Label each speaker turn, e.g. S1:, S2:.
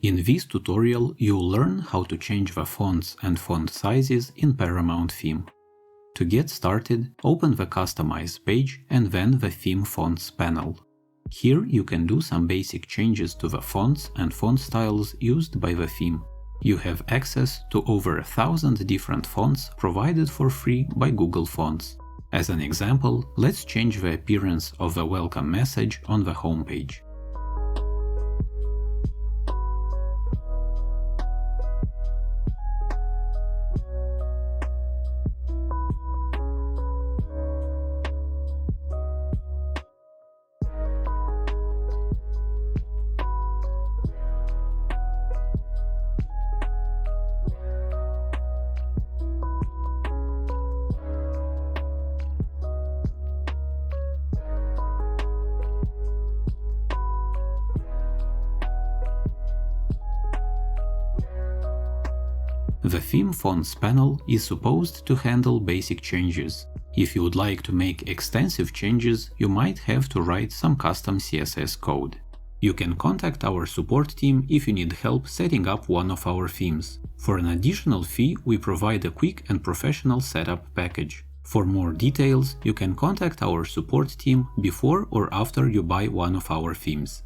S1: In this tutorial, you'll learn how to change the fonts and font sizes in Paramount theme. To get started, open the Customize page and then the Theme Fonts panel. Here you can do some basic changes to the fonts and font styles used by the theme. You have access to over 1,000 different fonts provided for free by Google Fonts. As an example, let's change the appearance of the welcome message on the homepage. The Theme Fonts panel is supposed to handle basic changes. If you would like to make extensive changes, you might have to write some custom CSS code. You can contact our support team if you need help setting up one of our themes. For an additional fee, we provide a quick and professional setup package. For more details, you can contact our support team before or after you buy one of our themes.